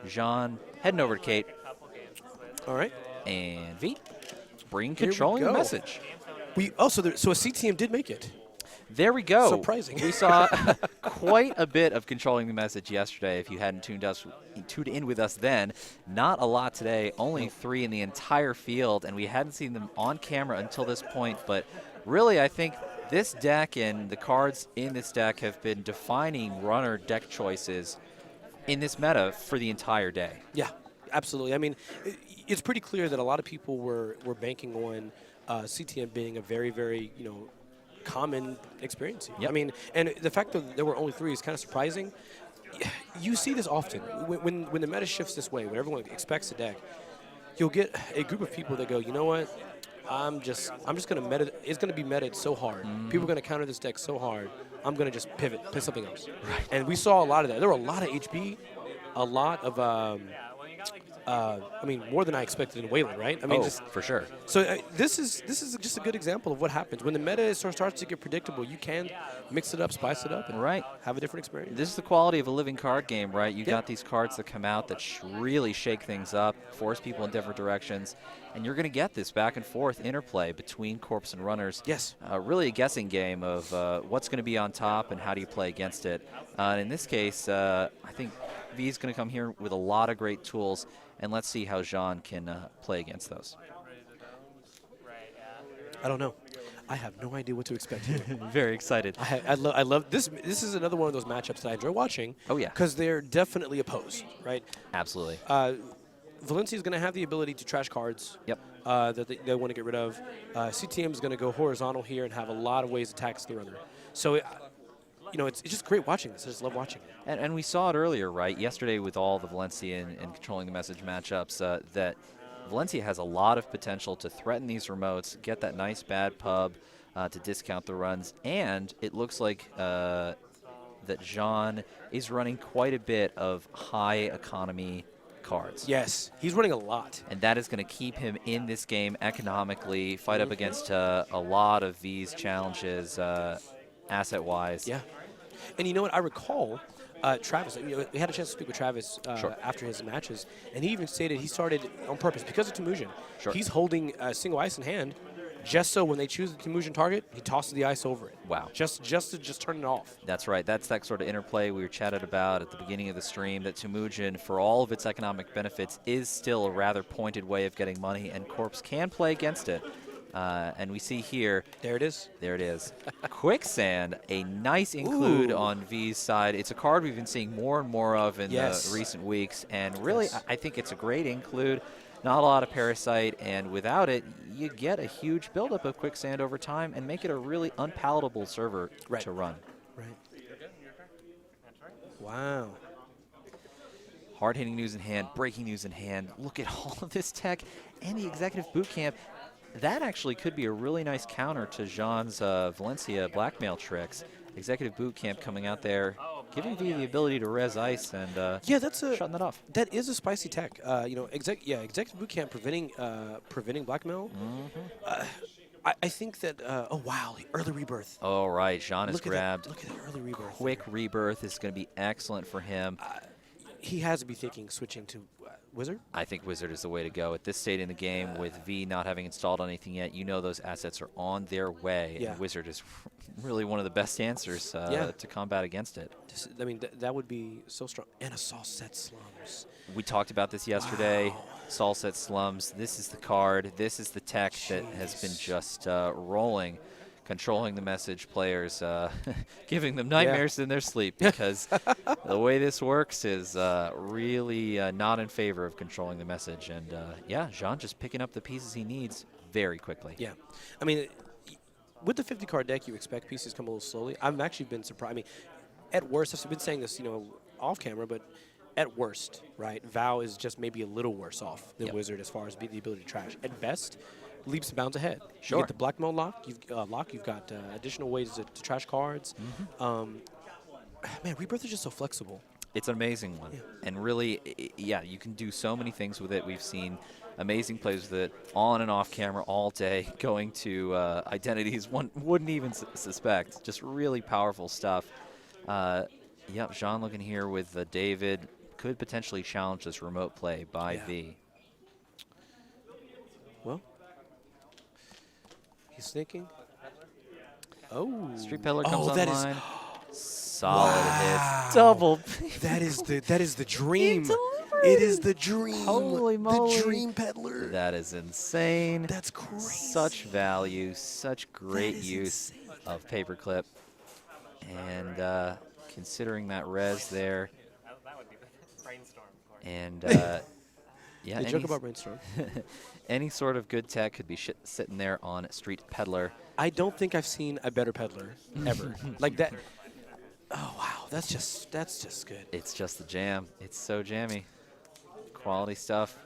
Sjohn heading over to Kate. All right. And V, bring controlling the message. So a CTM did make it. There we go. Surprising. We saw quite a bit of controlling the message yesterday. If you hadn't tuned in with us then, not a lot today. Only 3 in the entire field, and we hadn't seen them on camera until this point. But really, I think this deck and the cards in this deck have been defining runner deck choices in this meta for the entire day. Yeah, absolutely. I mean, it's pretty clear that a lot of people were banking on CTM being a very, very, common experience. Yep. I mean, and the fact that there were only 3 is kind of surprising. You see this often. When the meta shifts this way, when everyone expects a deck, you'll get a group of people that go, you know what? I'm just going to meta. It's going to be meted so hard. People are going to counter this deck so hard. I'm going to just pivot, play something else. Right. And we saw a lot of that. There were a lot of HB, a lot of, more than I expected in Wayland, right? I mean, just for sure. So this is just a good example of what happens when the meta starts to get predictable. You can mix it up, spice it up, and have a different experience. This is the quality of a living card game, right? You got these cards that come out that really shake things up, force people in different directions, and you're going to get this back and forth interplay between corps and runners. Yes. Really a guessing game of what's going to be on top and how do you play against it. In this case, I think V is going to come here with a lot of great tools. And let's see how Sjohn can play against those. I don't know. I have no idea what to expect here. Very excited. I love this. This is another one of those matchups that I enjoy watching. Oh, yeah. Because they're definitely opposed, right? Absolutely. Valencia is going to have the ability to trash cards. Yep. That they want to get rid of. CTM is going to go horizontal here and have a lot of ways to tax the runner. So it's just great watching this. I just love watching it. And we saw it earlier, right? Yesterday with all the Valencia and controlling the message matchups, that Valencia has a lot of potential to threaten these remotes, get that nice bad pub to discount the runs. And it looks like that Sjohn is running quite a bit of high economy cards. Yes, he's running a lot. And that is going to keep him in this game economically, fight up against a lot of these challenges asset-wise. Yeah. And you know what? I recall Travis, we had a chance to speak with Travis after his matches, and he even stated he started on purpose because of Temujin. Sure. He's holding a single ice in hand just so when they choose the Temujin target, he tosses the ice over it. Wow. Just to turn it off. That's right. That's that sort of interplay we were chatted about at the beginning of the stream, that Temujin, for all of its economic benefits, is still a rather pointed way of getting money, and Corpse can play against it. And we see here. There it is. There it is. Quicksand, a nice include on V's side. It's a card we've been seeing more and more of in the recent weeks. And really, I think it's a great include. Not a lot of Parasite. And without it, you get a huge buildup of Quicksand over time and make it a really unpalatable server to run. Right. Wow. Hard-hitting news in hand, breaking news in hand. Look at all of this tech and the Executive Bootcamp. That actually could be a really nice counter to Sjohn's Valencia blackmail tricks. Executive Bootcamp coming out there, giving V the ability to res ice and shutting that off. That is a spicy tech. Executive Bootcamp preventing blackmail. I think that, oh wow, early rebirth. Oh right, Sjohn is grabbed. Look at that early rebirth. Quick rebirth is going to be excellent for him. He has to be thinking switching to Wizard? I think Wizard is the way to go. At this state in the game, with V not having installed anything yet, you know those assets are on their way. Yeah. And Wizard is really one of the best answers to combat against it. I mean, that would be so strong. And a Sol set Slums. We talked about this yesterday. Wow. Sol set Slums. This is the card. This is the tech that has been just rolling. Controlling the message players, giving them nightmares in their sleep, because the way this works is really not in favor of controlling the message. And Sjohn just picking up the pieces he needs very quickly. Yeah. I mean, with the 50-card deck, you expect pieces come a little slowly. I've actually been surprised. I mean, at worst, I've been saying this, off camera, but at worst, right, Val is just maybe a little worse off than Wizard as far as the ability to trash. At best, leaps and bounds ahead. Sure. You get the black mode lock. You've got additional ways to trash cards. Man, Rebirth is just so flexible. It's an amazing one. Yeah. And really, you can do so many things with it. We've seen amazing plays with it on and off camera all day, going to identities one wouldn't even suspect. Just really powerful stuff. Sjohn looking here with David. could potentially challenge this remote play by V. Well, he's sneaking. Oh. Street Peddler comes that online. is Solid wow. hits. Double. That is the dream. Delivered. It is the dream. Holy moly. The dream peddler. That is insane. That's crazy. Such value, such great use of paperclip. And considering that res there. That would be the brainstorm. And yeah, They joke about brainstorm. any sort of good tech could be sitting there on Street Peddler. I don't think I've seen a better peddler ever. Like that. Oh wow, that's just good. It's just the jam. It's so jammy. Quality stuff.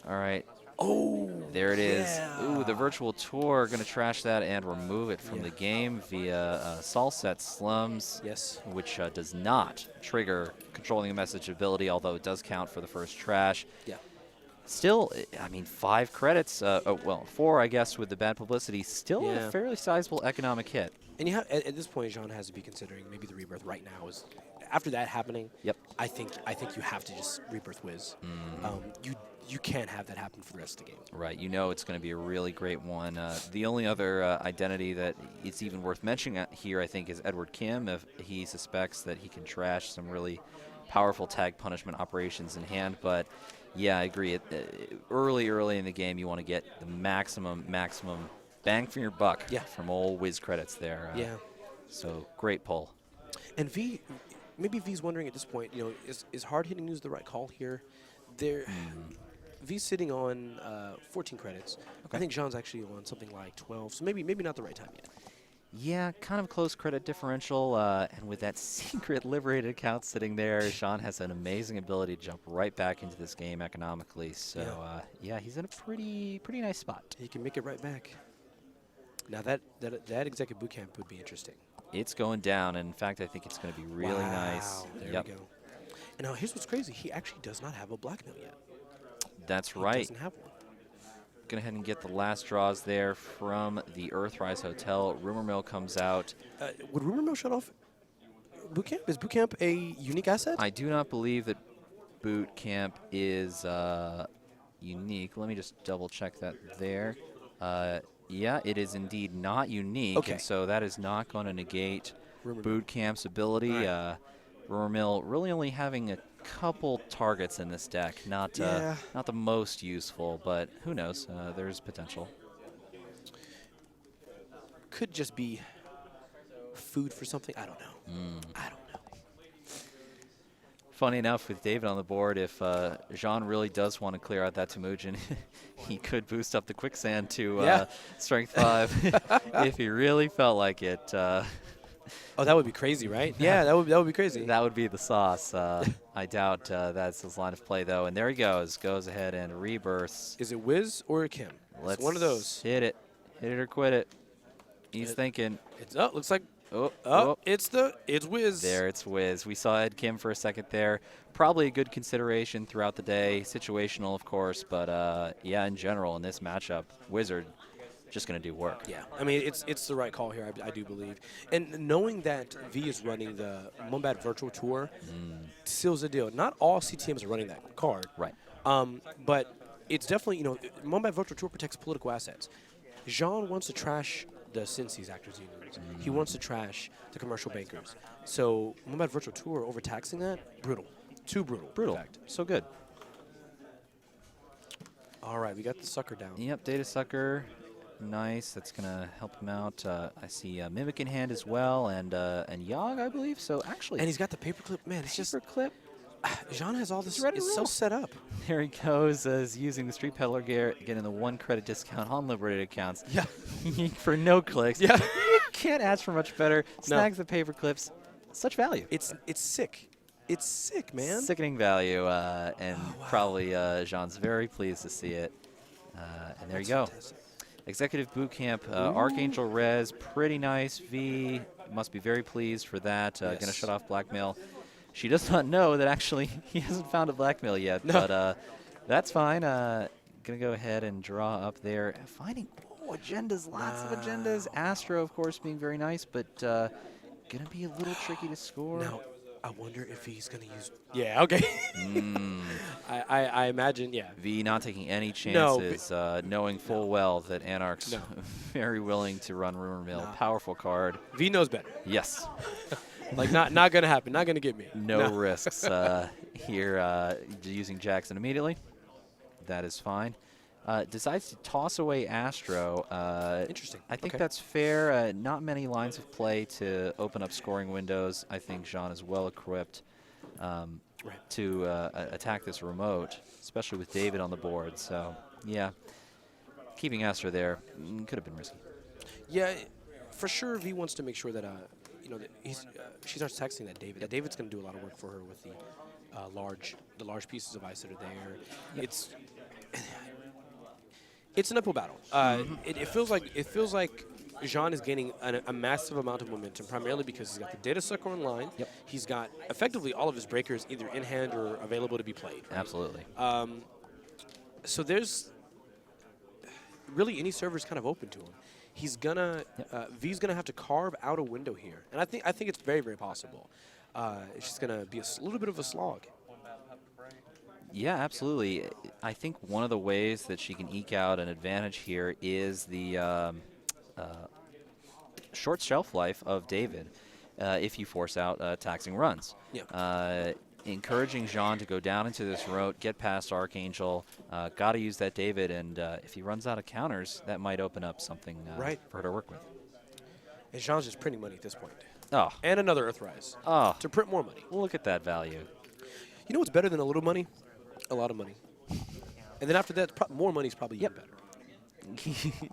All right. Oh, there it is. yeah. Ooh, the virtual tour going to trash that and remove it from the game via Salset Slums. Yes. Which does not trigger controlling a message ability, although it does count for the first trash. Yeah. Still, I mean, 5 credits. Well, 4, I guess, with the bad publicity. Still a fairly sizable economic hit. And you have at this point, Sjohn has to be considering maybe the rebirth right now is. After that happening, yep. I think you have to just rebirth whiz. You can't have that happen for the rest of the game. Right. You know it's going to be a really great one. The only other identity that it's even worth mentioning here, I think, is Edward Kim. If he suspects that he can trash some really powerful tag punishment operations in hand. But, yeah, I agree. Early in the game, you want to get the maximum bang for your buck from old whiz credits there. So, great pull. And V, maybe V's wondering at this point, you know, is hard hitting news the right call here? V's sitting on 14 credits. Okay. I think Sjohn's actually on something like 12, so maybe not the right time yet. Yeah, kind of close credit differential, and with that secret liberated account sitting there, Sjohn has an amazing ability to jump right back into this game economically. So, yeah, he's in a pretty nice spot. He can make it right back. Now that executive boot camp would be interesting. It's going down, and in fact, I think it's going to be really nice. There we go. And now here's what's crazy: he actually does not have a blackmail yet. That's right. He doesn't have one. Go ahead and get the last draws there from the Earthrise Hotel. Rumor Mill comes out. Would Rumor Mill shut off Boot Camp? Is Boot Camp a unique asset? I do not believe that Boot Camp is unique. Let me just double check that there. Yeah, it is indeed not unique, okay. And so that is not going to negate Rumor Boot Camp's ability. Right. Rumor Mill really only having a couple targets in this deck, not the most useful, but who knows? There's potential. Could just be food for something. I don't know. I don't know. Funny enough, with David on the board, if Sjohn really does want to clear out that Temujin, he could boost up the quicksand to strength 5 if he really felt like it. Oh, that would be crazy, right? Yeah, that would be crazy. That would be the sauce. I doubt that's his line of play, though. And there he goes. Goes ahead and rebirths. Is it Wiz or a Kim? Let's it's one of those. Hit it. Hit it or quit it. He's thinking. It's looks like. It's Wiz. There, it's Wiz. We saw Ed Kim for a second there. Probably a good consideration throughout the day. Situational, of course, but yeah, in general, in this matchup, Wizard just going to do work. Yeah, I mean, it's the right call here, I do believe. And knowing that V is running the Mumbat Virtual Tour seals the deal. Not all CTMs are running that card. Right. But it's definitely, you know, Mumbat Virtual Tour protects political assets. Sjohn wants to trash the Cincy's actors unions. He wants to trash the commercial bankers. So Mumbat Virtual Tour overtaxing that, brutal. Too brutal. Brutal. In fact. So good. All right, we got the sucker down. Yep, Data Sucker. Nice. That's going to help him out. I see Mimic in hand as well, and Yogg, I believe. So actually, and he's got the paperclip. Man, it's just paperclip. Sjohn has all this. Ready it's so set up. There he goes, as using the Street Peddler gear, getting the 1 credit discount on liberated accounts. Yeah. For no clicks. Yeah. You can't ask for much better. Snags the paperclips. Such value. It's sick. It's sick, man. Sickening value, and probably Sjohn's very pleased to see it. And there you go. Fantastic. Executive Bootcamp, Archangel Rez, pretty nice. V must be very pleased for that. Going to shut off blackmail. She does not know that actually he hasn't found a blackmail yet, but that's fine. Going to go ahead and draw up there. Finding agendas, lots of agendas. Astro, of course, being very nice, but going to be a little tricky to score. Now, I wonder if he's going to use. Yeah, okay. I imagine, yeah. V not taking any No, chances, knowing full well that Anarch's No. very willing to run Rumor Mill. No. Powerful card. V knows better. Yes. Like, not going to happen. Not going to get me. No risks here using Jackson immediately. That is fine. Decides to toss away Astro. Interesting. I think Okay. that's fair. Not many lines of play to open up scoring windows. I think Sjohn is well equipped to attack this remote, especially with David on the board. So, yeah, keeping Astro there could have been risky. Yeah, for sure, V wants to make sure that, that she starts texting that David. That David's going to do a lot of work for her with the large pieces of ice that are there. Yep. It's an uphill battle. It feels like Sjohn is gaining a massive amount of momentum, primarily because he's got the data sucker online. Yep. He's got effectively all of his breakers either in hand or available to be played. Right? Absolutely. So there's really any server's kind of open to him. He's gonna V's gonna have to carve out a window here, and I think it's very, very possible. It's just gonna be a little bit of a slog. Yeah, absolutely. I think one of the ways that she can eke out an advantage here is the short shelf life of David if you force out taxing runs. Yeah. Encouraging Sjohn to go down into this road, get past Archangel, got to use that David, and if he runs out of counters, that might open up something for her to work with. And Sjohn's just printing money at this point. Oh. And another Earthrise. Oh. To print more money. Look at that value. You know what's better than a little money? A lot of money. And then after that, more money is probably even better.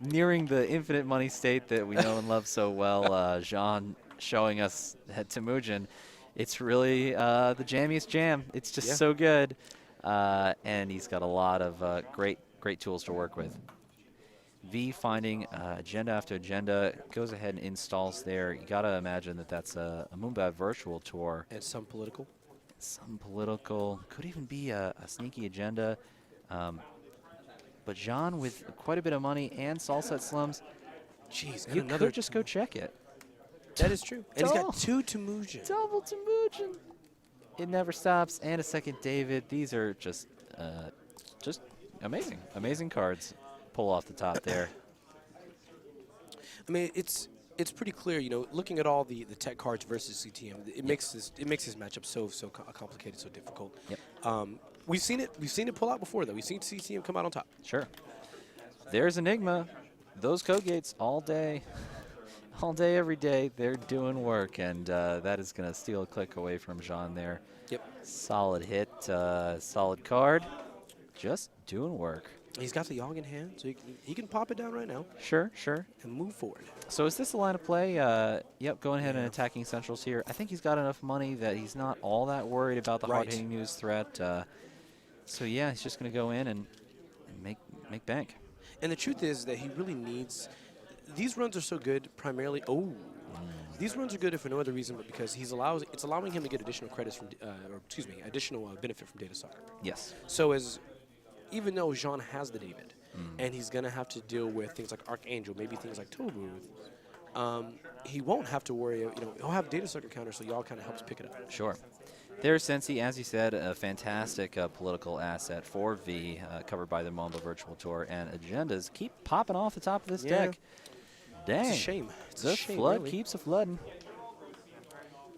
Nearing the infinite money state that we know and love so well, Sjohn showing us at Temujin, it's really the jammiest jam. It's just so good. And he's got a lot of great tools to work with. V finding agenda after agenda, goes ahead and installs there. You got to imagine that that's a Moonbat virtual tour. And some political. Some political, could even be a sneaky agenda. But Sjohn with quite a bit of money and Salset Slums, jeez, you could just go check it. That is true. And he's got 2 Temujin. Double Temujin. It never stops. And a second David. These are just amazing. Amazing cards. Pull off the top there. I mean, it's pretty clear, looking at all the tech cards versus CTM, it makes this matchup so complicated, so difficult. Yep. We've seen it pull out before though. We've seen CTM come out on top. Sure. There's Enigma. Those code gates all day, every day. They're doing work, and that is going to steal a click away from Sjohn there. Yep. Solid hit, solid card. Just doing work. He's got the Yogg in hand, so he can pop it down right now. Sure, sure. And move forward. So is this the line of play? Yep, going ahead and attacking Centrals here. I think he's got enough money that he's not all that worried about the hard-hitting news threat. So yeah, he's just going to go in and make bank. And the truth is that he really needs. These runs are so good, primarily. These runs are good if for no other reason but because it's allowing him to get additional credits from, additional benefit from data soccer. Yes. So even though Sjohn has the David, and he's going to have to deal with things like Archangel, maybe things like Tobu, he won't have to worry. He'll have data sucker counters, so y'all kind of helps pick it up. Sure. There's Sensi, as you said, a fantastic political asset for V, covered by the Mondo Virtual Tour, and agendas keep popping off the top of this deck. Dang. It's a shame. The flood keeps a-flooding.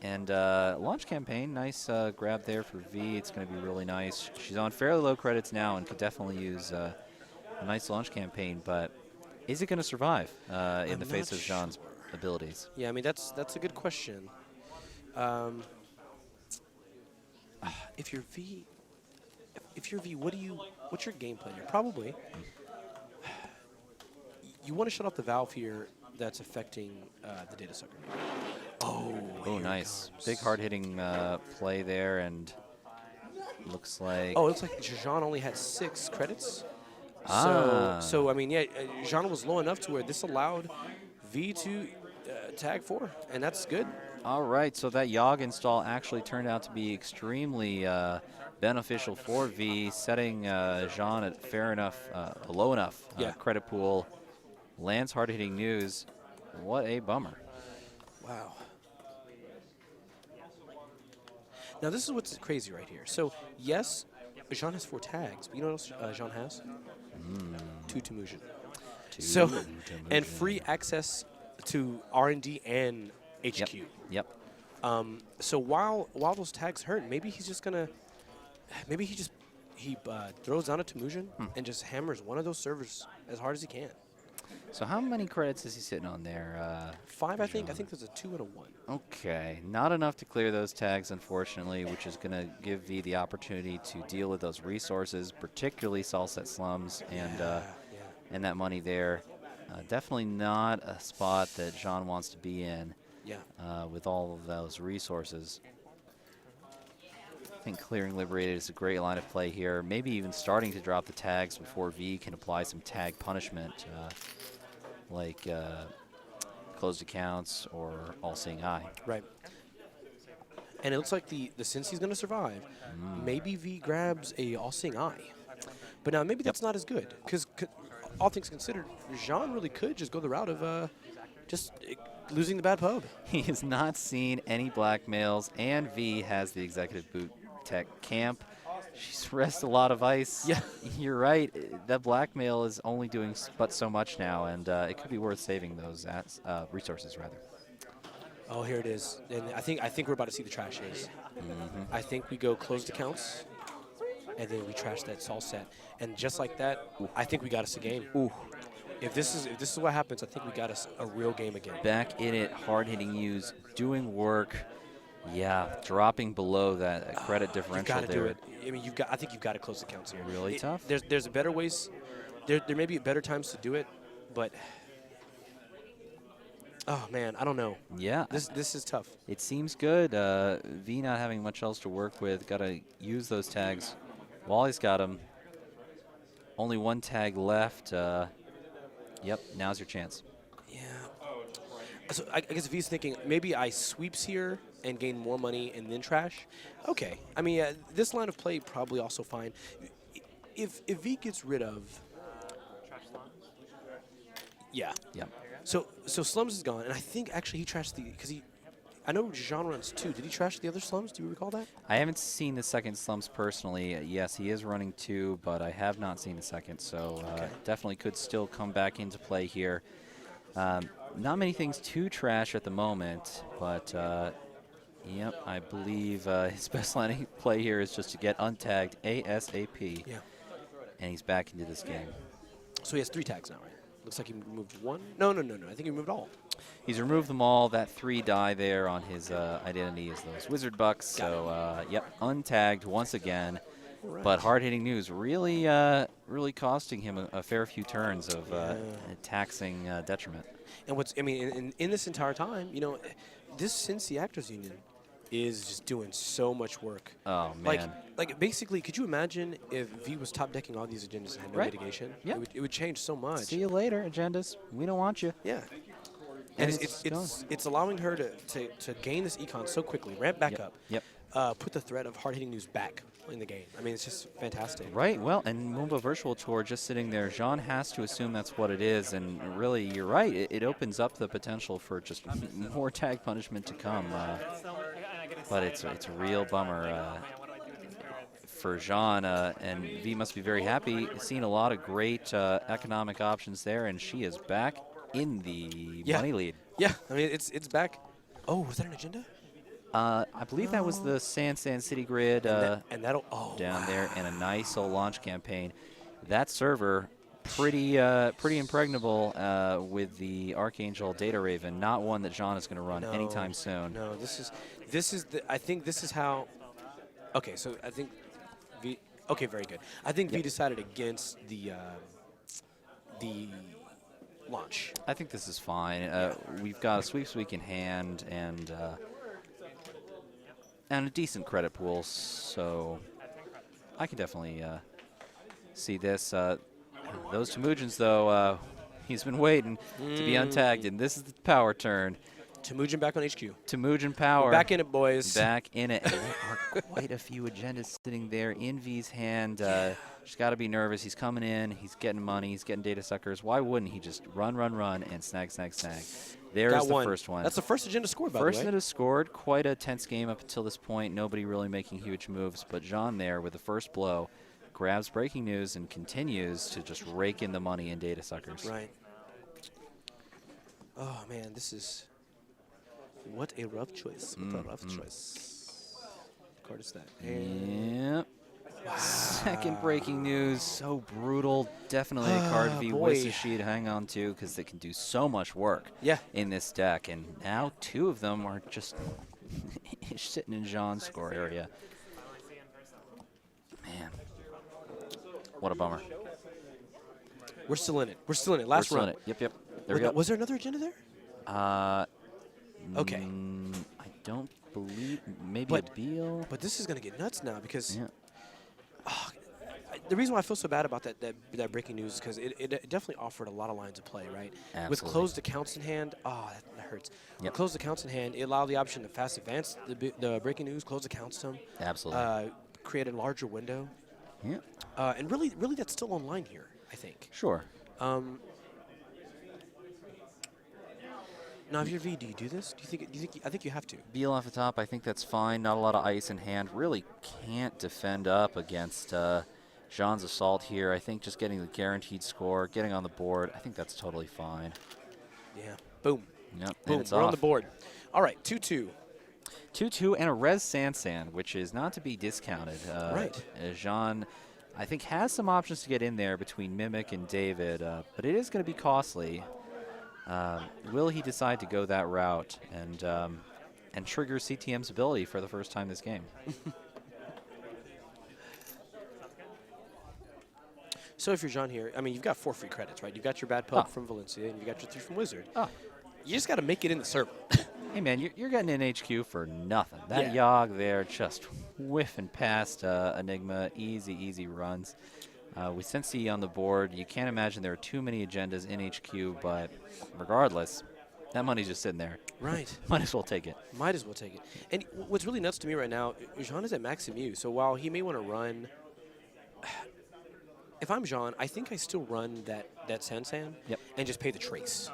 And launch campaign, nice grab there for V. It's going to be really nice. She's on fairly low credits now and could definitely use a nice launch campaign, but is it going to survive in the face of Sjohn's abilities? Yeah, I mean, that's a good question. If you're V, what's your game plan here? Probably, you want to shut off the valve here that's affecting the data sucker. Oh, nice. Big hard-hitting play there, and looks like... Oh, it looks like Sjohn only had 6 credits. Ah. So I mean, yeah, Sjohn was low enough to where this allowed V to tag 4, and that's good. All right, so that Yogg install actually turned out to be extremely beneficial for V, setting Sjohn at fair enough, low enough credit pool. Lands hard-hitting news. What a bummer. Wow. Now, this is what's crazy right here. So, yes, Sjohn has 4 tags, but you know what else Sjohn has? 2 Temujin. So, and free access to R&D and HQ. Yep. So while those tags hurt, maybe he's just gonna, maybe he throws down a Temujin and just hammers one of those servers as hard as he can. So how many credits is he sitting on there? 5, I think. I think there's a 2 and a 1. Okay, not enough to clear those tags, unfortunately, which is going to give V the opportunity to deal with those resources, particularly Salset Slums and that money there. Definitely not a spot that Sjohn wants to be in. With all of those resources. I think clearing Liberated is a great line of play here. Maybe even starting to drop the tags before V can apply some tag punishment, like closed accounts or all-seeing eye. Right. And it looks like since he's going to survive, maybe V grabs a all-seeing eye. But now maybe that's not as good, because all things considered, Sjohn really could just go the route of just losing the bad pub. He has not seen any blackmails, and V has the executive boot tech camp. She's rests a lot of ice. Yeah. You're right. That blackmail is only doing but so much now, and it could be worth saving those resources, rather. Oh, here it is. And I think we're about to see the trash is. I think we go closed accounts, and then we trash that Sol set. And just like that, I think we got us a game. If this is what happens, I think we got us a real game again. Back in it, hard-hitting use, doing work. Yeah, dropping below that credit differential You've got to there. do it. I mean, I think you've got to close the accounts here. Really tough. There's better ways. There may be better times to do it, but oh man, I don't know. Yeah. This is tough. It seems good. V not having much else to work with. Got to use those tags while he's got them. Only 1 tag left. Yep, now's your chance. Yeah. So I guess if he's thinking, maybe I sweeps here and gain more money and then trash. Okay. I mean, this line of play probably also fine. If V gets rid of, yeah. So Slums is gone, and I think actually he trashed I know Sjohn runs 2. Did he trash the other Slums? Do you recall that? I haven't seen the second Slums personally. Yes, he is running 2, but I have not seen the second, so definitely could still come back into play here. Not many things to trash at the moment, but yep, I believe his best line of play here is just to get untagged ASAP. Yeah. And he's back into this game. So he has 3 tags now, right? Looks like he removed 1. No. I think he removed all. He's removed them all. That 3 die there on his identity is those Wizard Bucks. So, yep, untagged once again. Right. But hard-hitting news, really costing him a fair few turns of taxing detriment. And in this entire time, you know, this Cincy Actors Union is just doing so much work. Oh, man. Like basically, could you imagine if V was top decking all these agendas and had no mitigation? Yeah. It would change so much. See you later, agendas. We don't want you. Yeah. And it's allowing her to gain this econ so quickly, ramp back up, put the threat of hard-hitting news back in the game. I mean, it's just fantastic. Right, well, and Moomba Virtual Tour just sitting there, Sjohn has to assume that's what it is, and really, you're right, it opens up the potential for just more tag punishment to come. But it's a real bummer for Sjohn, and V must be very happy. Seen a lot of great economic options there, and she is back in the money lead. Yeah, I mean, it's back. Oh, was that an agenda? I believe that was the San City grid and that'll down there, and a nice old launch campaign. That server, pretty impregnable with the Archangel Data Raven. Not one that Sjohn is going to run anytime soon. No, I think this is how. Okay, so I think V. Okay, very good. I think V decided against the launch. I think this is fine. We've got a sweeps week in hand and a decent credit pool, so I can definitely see this. Those Temujins, though, he's been waiting to be untagged, and this is the power turn. Temujin back on HQ. Temujin power. We're back in it, boys. Back in it. And there are quite a few agendas sitting there in V's hand. Just got to be nervous. He's coming in. He's getting money. He's getting data suckers. Why wouldn't he just run, and snag? There's the first one. That's the first agenda scored, by the way. First that has scored. Quite a tense game up until this point. Nobody really making huge moves. But Sjohn there with the first blow grabs breaking news and continues to just rake in the money in data suckers. Right. Oh, man, this is... What a rough choice. What a rough choice. What card is that? Yep. Wow. Second breaking news. So brutal. Definitely a card V Wissashi to hang on to because they can do so much work in this deck. And now 2 of them are just sitting in Sjohn's score area. Man. What a bummer. We're still in it. We're still in it. Last run. Yep. There we go. Was there another agenda there? Okay. I don't believe. Maybe a Beal. But this is going to get nuts now because the reason why I feel so bad about that breaking news is because it definitely offered a lot of lines of play, right? Absolutely. With closed accounts in hand, that hurts. Yep. With closed accounts in hand, it allowed the option to fast advance the breaking news, close accounts them. Absolutely. Create a larger window. Yeah. And really that's still online here, I think. Sure. Now, if you're V, do you do this? I think you have to. Beal off the top, I think that's fine. Not a lot of ice in hand. Really can't defend up against Sjohn's assault here. I think just getting the guaranteed score, getting on the board, I think that's totally fine. Yeah. Boom. Yep. Boom. And it's We're off. on the board. All right. 2-2. 2-2 and a Res Sansan, which is not to be discounted. Right. Sjohn, I think, has some options to get in there between Mimic and David, but it is going to be costly. Will he decide to go that route and trigger CTM's ability for the first time this game? So if you're Sjohn here, I mean, you've got 4 free credits, right? You've got your bad poke from Valencia, and you've got your 3 from Wizard. You just got to make it in the server. Hey, man, you're getting an HQ for nothing. That Yogg there just whiffing past Enigma. Easy runs. We Sensi on the board. You can't imagine there are too many agendas in HQ, but regardless, that money's just sitting there. Right. Might as well take it. Might as well take it. And what's really nuts to me right now, Sjohn is at max MU, so while he may want to run, if I'm Sjohn, I think I still run that Sansan and just pay the trace.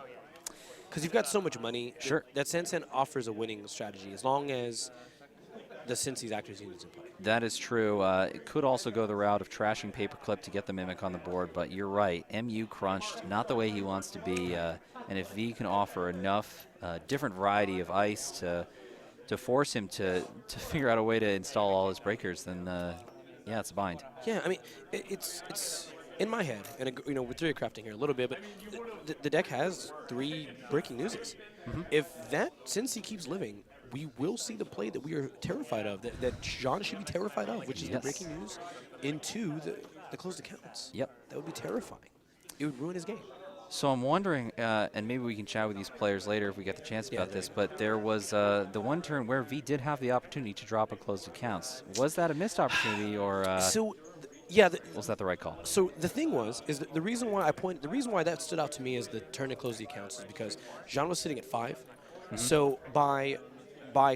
Because you've got so much money. Sure. That Sansan offers a winning strategy as long as the Sensi's Actors Union's in play. That is true. It could also go the route of trashing Paperclip to get the Mimic on the board, but you're right. MU crunched, not the way he wants to be. And if V can offer enough different variety of ice to force him to figure out a way to install all his breakers, then yeah, it's a bind. Yeah, I mean, it's in my head, and we're theory crafting here a little bit, but the deck has 3 breaking newses. If that Sensi keeps living, we will see the play that we are terrified of, that Sjohn should be terrified of, which is the breaking news into the closed accounts. Yep. That would be terrifying. It would ruin his game. So I'm wondering, and maybe we can chat with these players later if we get the chance about this, but there was the one turn where V did have the opportunity to drop a closed accounts. Was that a missed opportunity, or was that the right call? So the thing is that the reason why that stood out to me as the turn to close the accounts is because Sjohn was sitting at 5. So by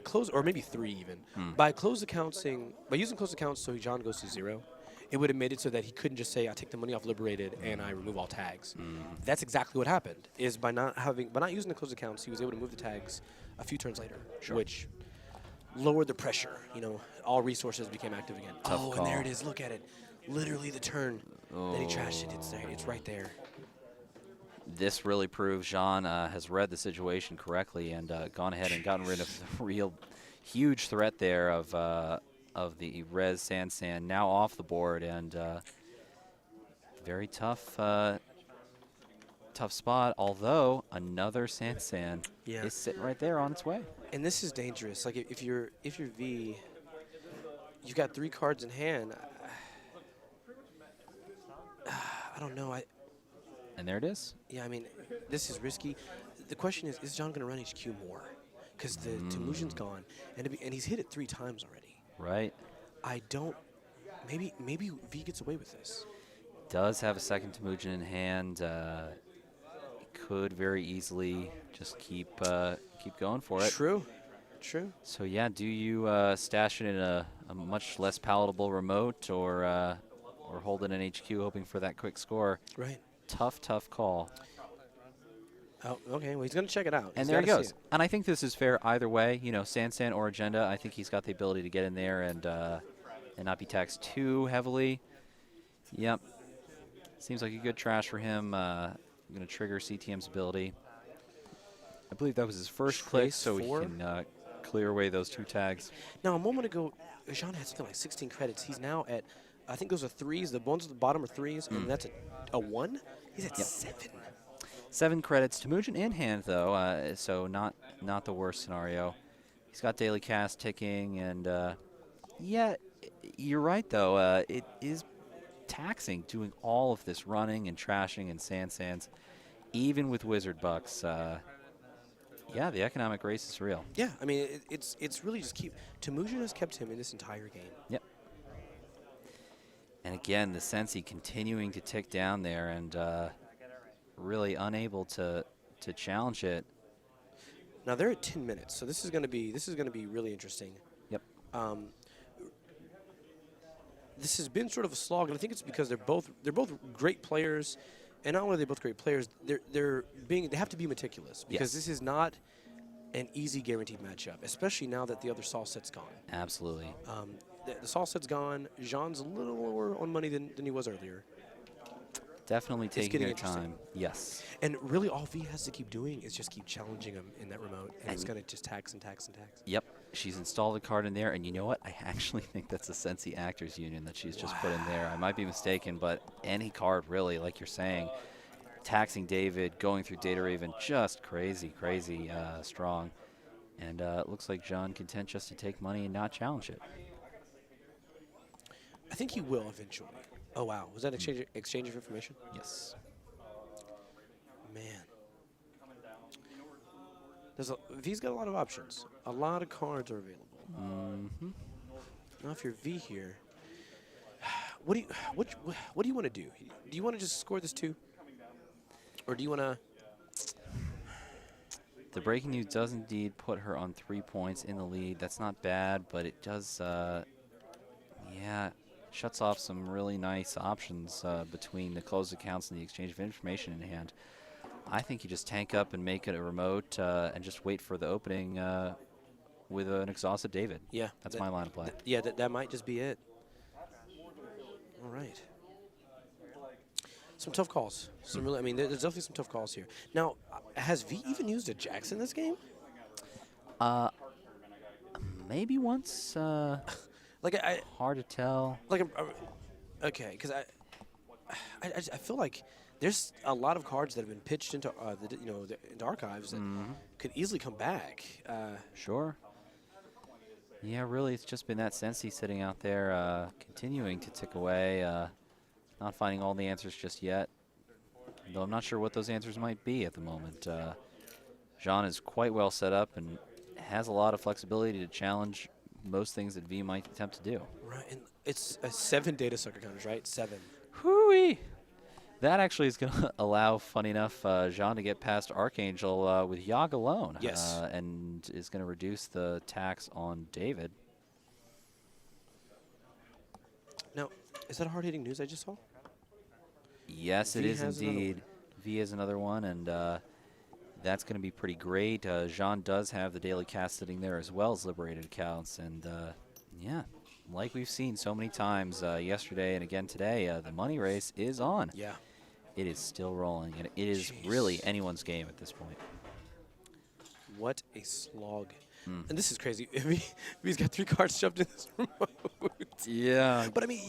close, or maybe 3 even, by using closed accounts so Sjohn goes to 0, it would have made it so that he couldn't just say, I take the money off Liberated and I remove all tags. That's exactly what happened, is by not using the closed accounts, he was able to move the tags a few turns later, which lowered the pressure. All resources became active again. Tough call. And there it is. Look at it. Literally the turn that he trashed it. It's there. It's right there. This really proves Sjohn has read the situation correctly and gone ahead and gotten rid of the real huge threat there of the Res Sansan now off the board, and very tough spot, although another Sansan is sitting right there on its way. And this is dangerous. Like if you're V, you've got 3 cards in hand. I don't know. And there it is. Yeah, I mean, this is risky. The question is Sjohn going to run HQ more? Because the Temujin's gone, and he's hit it 3 times already. Right. I don't. Maybe V gets away with this. Does have a second Temujin in hand. could very easily just keep going for it. True. True. So yeah, do you stash it in a much less palatable remote, or hold it in HQ hoping for that quick score? Right. Tough call. Oh, okay. Well, he's going to check it out. And He's there he gotta see goes. it. And I think this is fair either way. You know, Sansan or Agenda, I think he's got the ability to get in there and not be taxed too heavily. Yep. Seems like a good trash for him. Going to trigger CTM's ability. I believe that was his first click, Trace so he 4. can clear away those 2 tags. Now, a moment ago, Sjohn had something like 16 credits. He's now at, I think those are 3s. The ones at the bottom are 3s, and that's a 1. He's at 7. 7 credits. Temujin in hand, though, so not the worst scenario. He's got daily cast ticking, and yeah, you're right, though. It is taxing doing all of this running and trashing and sands, even with Wizard Bucks. Yeah, the economic race is real. Yeah, I mean, it's really just Temujin has kept him in this entire game. Yep. And again, the Sensi continuing to tick down there and really unable to challenge it. Now they're at 10 minutes, so this is going to be really interesting. Yep. This has been sort of a slog, and I think it's because they're both great players, and not only are they both great players, they have to be meticulous because this is not an easy guaranteed matchup, especially now that the other Saul set's gone. Absolutely. The Saul set's gone. Jean's a little lower on money than he was earlier. Definitely taking getting their time. Yes. And really, all V has to keep doing is just keep challenging him in that remote, and it's going to just tax and tax and tax. Yep. She's installed a card in there, and you know what? I actually think that's a Sensi Actors Union that she's just put in there. I might be mistaken, but any card, really, like you're saying, taxing David, going through Data Raven, just crazy strong. And it looks like Sjohn content just to take money and not challenge it. I think he will eventually. Oh, wow. Was that exchange of information? Yes. Man. V's got a lot of options. A lot of cards are available. Mm-hmm. Now, if you're V here, what do you want to do? Do you want to just score this 2? Or do you want to... The breaking news does indeed put her on 3 points in the lead. That's not bad, but it does, yeah, shuts off some really nice options between the closed accounts and the exchange of information in hand. I think you just tank up and make it a remote and just wait for the opening with an exhausted David. Yeah. That's my line of play. Yeah, that might just be it. All right. Some tough calls. Really, I mean, there's definitely some tough calls here. Now, has V even used a Jax in this game? Maybe once. Like hard to tell. Like, okay, because I feel like there's a lot of cards that have been pitched into into archives that could easily come back. Sure. Yeah, really, it's just been that Sensi sitting out there, continuing to tick away, not finding all the answers just yet. Though I'm not sure what those answers might be at the moment. Sjohn is quite well set up and has a lot of flexibility to challenge most things that V might attempt to do. Right, and it's 7 data sucker counters, right? 7. Hooey! That actually is going to allow, funny enough, Sjohn to get past Archangel with Yogg alone. Yes. And is going to reduce the tax on David. Now, is that hard-hitting news I just saw? Yes, it V is has another indeed. V is another one, and that's going to be pretty great. Sjohn does have the daily cast sitting there as well as liberated accounts, and yeah, like we've seen so many times yesterday and again today, the money race is on. Yeah. It is still rolling, and it is really anyone's game at this point. What a slog. And this is crazy. V's got 3 cards shoved in this remote. Yeah. But I mean,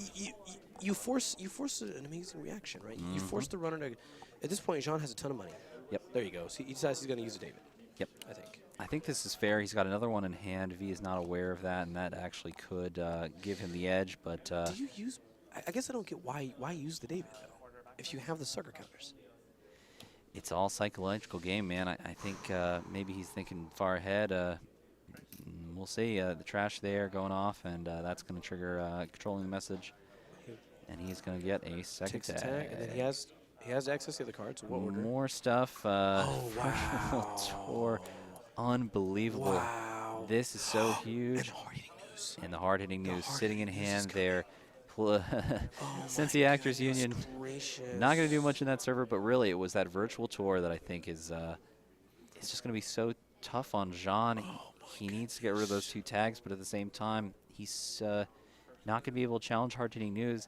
you force an amazing reaction, right? You force the runner to. At this point, Sjohn has a ton of money. Yep. There you go. So he decides he's going to use a David. Yep. I I think this is fair. He's got another one in hand. V is not aware of that, and that actually could give him the edge. But do you use? I guess I don't get why use the David though, if you have the sucker counters. It's all psychological game, man. I think maybe he's thinking far ahead. We'll see. The trash there going off, and that's going to trigger controlling the message. And he's going to get a second Takes tag. attack, and then he has He has access to the cards. So what order? More stuff. Oh, Virtual wow. Tour. Unbelievable. Wow. This is so And huge. the hard-hitting news. And the hard-hitting The news sitting in hard-hitting news is hand there. Oh Since my the Actors goodness Union gracious. not going to do much in that server, but really it was that virtual tour that I think is it's just going to be so tough on Sjohn. He needs to get rid of those 2 tags, but at the same time, he's not going to be able to challenge hard-hitting news.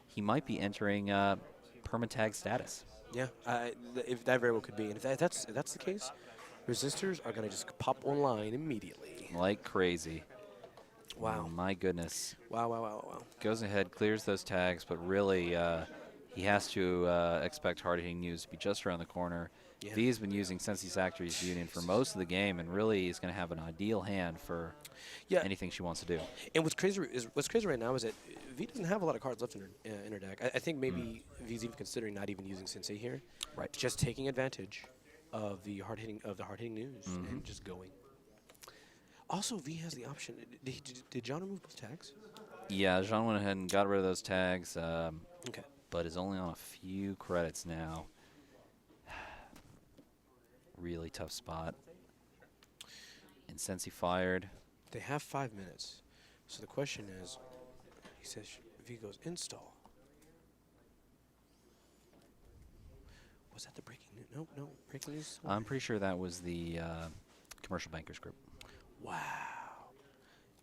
He might be entering perma-tag status. Yeah, if that very well could be. And if that's the case, resistors are going to just pop online immediately. Like crazy. Wow. My goodness. Wow. Goes ahead, clears those tags, but really he has to expect hard-hitting news to be just around the corner. Yeah. V has been using Sensei's Actors Union for most of the game, and really is going to have an ideal hand for anything she wants to do. And what's crazy right now is that V doesn't have a lot of cards left in her deck. I think maybe V's even considering not even using Sensei here. Right. Just taking advantage of the hard-hitting news and just going. Also, V has the option. Did Sjohn remove both tags? Yeah, Sjohn went ahead and got rid of those tags, Okay. but is only on a few credits now. Really tough spot. And Sensei fired. They have 5 minutes. So the question is, he says V goes install. Was that the breaking news? No, breaking news. I'm pretty sure that was the Commercial Bankers Group. Wow.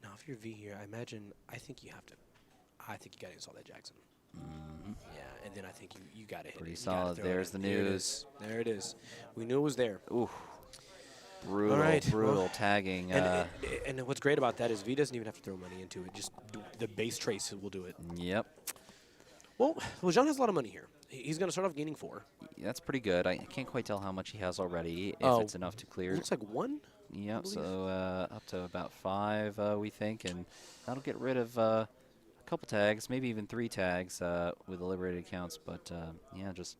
Now, if you're V here, I think you got to install that Jackson. Yeah, and then I think you got to hit it. Pretty You gotta solid. throw it There's in. the news. There it is. We knew it was there. Ooh. Brutal, All right, brutal well, tagging. And what's great about that is V doesn't even have to throw money into it. Just the base trace will do it. Yep. Well, Sjohn has a lot of money here. He's going to start off gaining 4. That's pretty good. I can't quite tell how much he has already, if Oh, it's enough to clear. Looks like 1. Yep, so up to about 5, we think, and that'll get rid of a couple tags, maybe even 3 tags with the liberated accounts. But yeah, just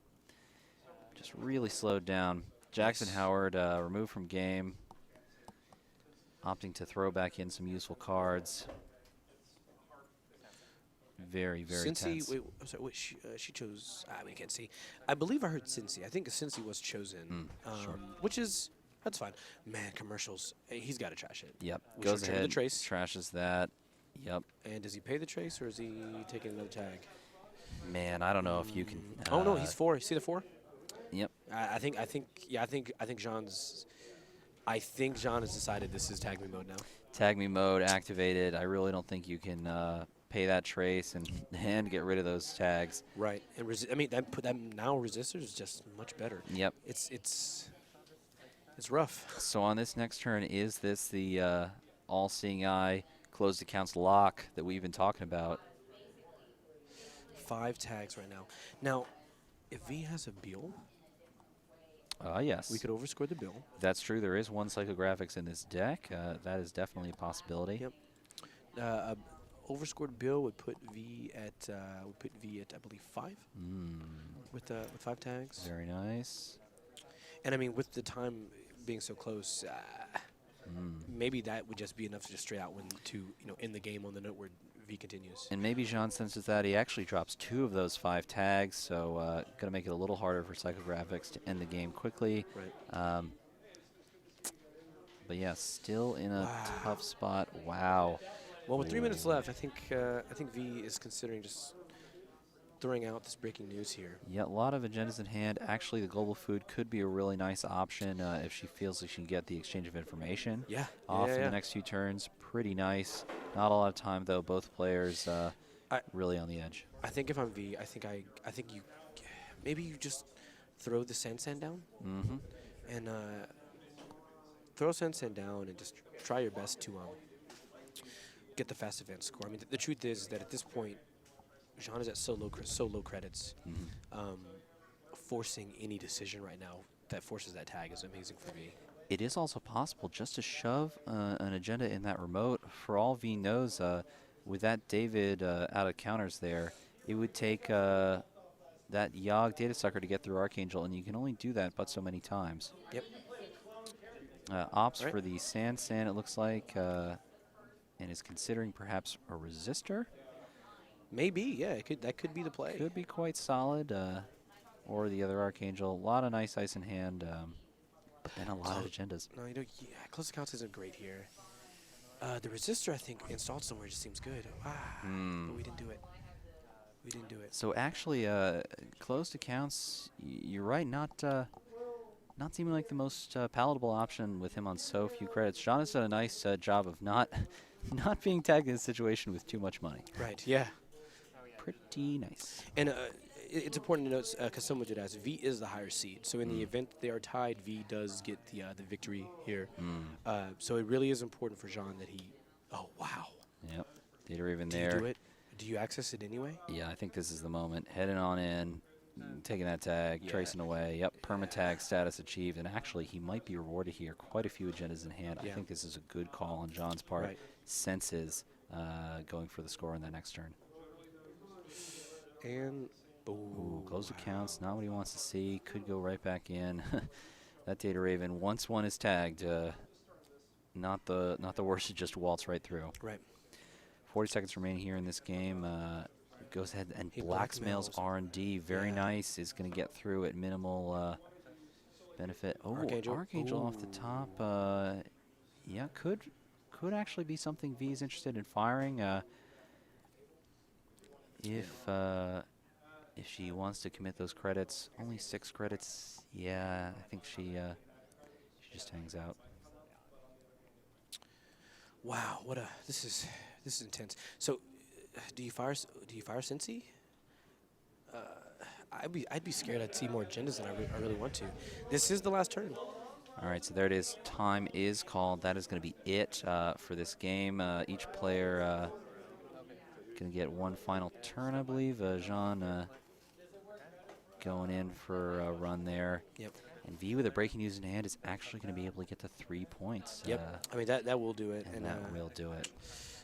really slowed down. Jackson Howard removed from game, opting to throw back in some useful cards. Very, very tense. Wait, I'm sorry. Wait, she chose. We can't see. I believe I heard Cincy. I think Cincy was chosen, sure. which is that's fine. Man, commercials. He's got to trash it. Yep, We goes should return ahead, the trace. trashes that. Yep. And does he pay the trace or is he taking another tag? Man, I don't know if you can. Oh no, he's 4. See the 4? Yep. I think Sjohn's. I think Sjohn has decided this is tag me mode now. Tag me mode activated. I really don't think you can pay that trace and get rid of those tags. Right, and I mean that now resistors is just much better. Yep. It's rough. So on this next turn, is this the all-seeing eye closed accounts lock that we've been talking about? 5 tags right now. Now, if V has a bill, Yes. we could overscore the bill. That's true. There is 1 psychographics in this deck. That is definitely a possibility. Yep. Overscored bill would put V at I believe 5 with 5 tags. Very nice. And I mean, with the time being so close, maybe that would just be enough to just straight out win to end the game on the note where V continues. And maybe Sjohn senses that he actually drops 2 of those 5 tags, so going to make it a little harder for psychographics to end the game quickly. Right. But yeah, still in a tough spot. Wow. Well, with 3 minutes left, I think V is considering just throwing out this breaking news here. Yeah, a lot of agendas in hand. Actually, the global food could be a really nice option if she feels like she can get the exchange of information off in the next 2 turns. Pretty nice. Not a lot of time though. Both players really on the edge. I think if I'm V, I think you maybe you just throw the Sand down and throw Sand down and just try your best to get the fast advance score. I mean, the truth is that at this point, Sjohn is at so low credits. Forcing any decision right now that forces that tag is amazing for V. It is also possible just to shove an agenda in that remote. For all V knows, with that David out of counters there, it would take that Yogg data sucker to get through Archangel, and you can only do that but so many times. Yep. Opts for the Sand, it looks like, and is considering perhaps a resistor. Maybe, yeah. That could be the play. Could be quite solid. or the other Archangel. A lot of nice ice in hand, but then a lot of agendas. No, yeah, close accounts isn't great here. The resistor, I think, installed somewhere just seems good. But we didn't do it. We didn't do it. So actually, closed accounts, you're right, not seeming like the most palatable option with him on so few credits. Sjohn has done a nice job of not being tagged in a situation with too much money. Right, yeah. Pretty nice. And it's important to note, because someone did ask, V is the higher seed. So in the event they are tied, V does get the victory here. So it really is important for Sjohn that he... Oh, wow. Yep. Data Raven Do there. you do it? Do you access it anyway? Yeah, I think this is the moment. Heading on in, taking that tag, tracing away. Yep, perma-tag status achieved. And actually, he might be rewarded here. Quite a few agendas in hand. I think this is a good call on John's part. Right. Senses going for the score in that next turn. And... Ooh, closed accounts, not what he wants to see. Could go right back in. That Data Raven, once one is tagged, not the worst to just waltz right through. Right. 40 seconds remaining here in this game. Goes ahead and He blackmails blackmails. Yeah. R&D. Very nice. Is going to get through at minimal benefit. Oh, Archangel. off the top. Yeah, could actually be something V is interested in firing. If she wants to commit those credits, only 6 credits. Yeah, I think she just hangs out. Wow, what a... This is intense. So, do you fire Cincy? I'd be scared. I'd see more agendas than I really want to. This is the last turn. All right, so there it is. Time is called. That is going to be it for this game. Each player going to get one final turn, I believe. Sjohn going in for a run there. Yep. And V with a breaking news in hand is actually going to be able to get to 3 points. Yep. I mean, that will do it. And that will do it.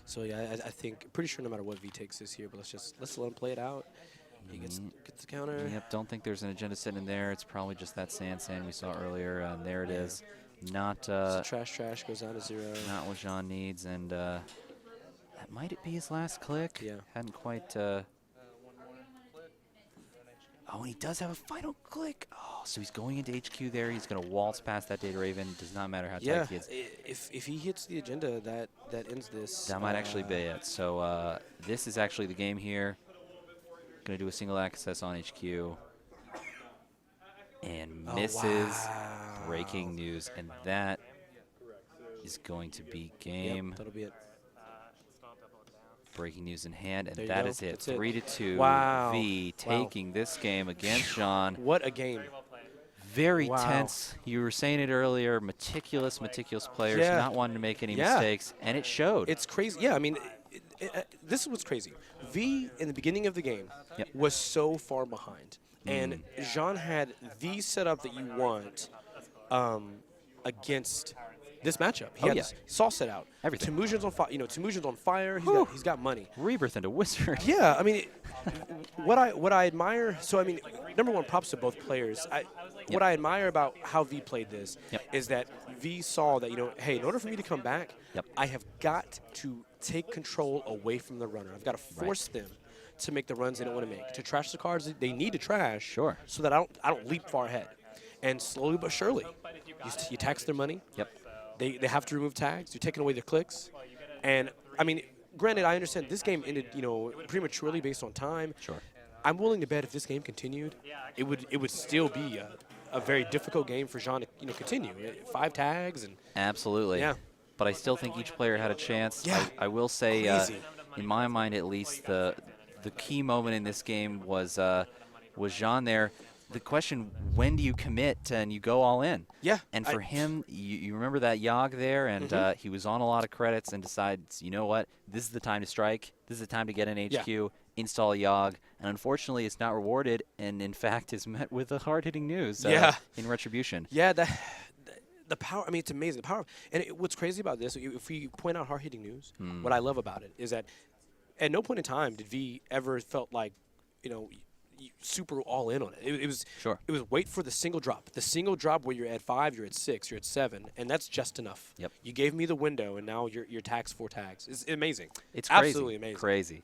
So, yeah, I think, pretty sure no matter what V takes this here, but let's let him play it out. He gets the counter. Yep, don't think there's an agenda sitting in there. It's probably just that sand we saw earlier. And there it is. Not so trash goes down to 0. Not what Sjohn needs. And that might it be his last click? Yeah. Hadn't quite... Oh, and he does have a final click. Oh, so he's going into HQ there. He's going to waltz past that Data Raven. Does not matter how tight he is. If he hits the agenda, that ends this. That might actually be it. So this is actually the game here. Going to do a single access on HQ. And misses. Breaking news. And that is going to be game. Yep, that'll be it. Breaking news in hand, and There you that go. is it. That's it. 3-2. Wow. V taking this game against Sjohn. What a game. Very tense. You were saying it earlier. Meticulous players, Yeah. not wanting to make any mistakes, and it showed. It's crazy. Yeah, I mean, this is what's crazy. V, in the beginning of the game, was so far behind. And Sjohn had the setup that you want against this matchup. He had his saw set out. Everything. Temujin's on fire. Temujin's on fire. He's got money. Rebirth into Wizard. Yeah, I mean, what I admire. So I mean, number one, props to both players. What I admire about how V played this is that V saw that hey, in order for me to come back, I have got to take control away from the runner. I've got to force them to make the runs they don't want to make, to trash the cards they need to trash, so that I don't leap far ahead. And slowly but surely, you tax their money. They have to remove tags. You're taking away their clicks. And, I mean, granted, I understand this game ended, prematurely based on time. I'm willing to bet if this game continued, it would still be a very difficult game for Sjohn to continue. 5 tags. And Absolutely. Yeah. But I still think each player had a chance. Yeah. I will say, Crazy. in my mind at least, the key moment in this game was Sjohn there. The question, when do you commit and you go all in? Yeah. And for him, you remember that Yogg there, and he was on a lot of credits and decides, you know what, this is the time to strike. This is the time to get an HQ, install Yogg. And unfortunately, it's not rewarded, and in fact is met with a hard-hitting news in Retribution. Yeah, the power, I mean, it's amazing. The power, and what's crazy about this, if we point out hard-hitting news, what I love about it is that at no point in time did V ever felt like, super all in on it. It was wait for the single drop. The single drop where you're at 5, you're at 6, you're at 7, and that's just enough. You gave me the window, and now you're taxed 4 tags. It's amazing. It's absolutely amazing. Crazy.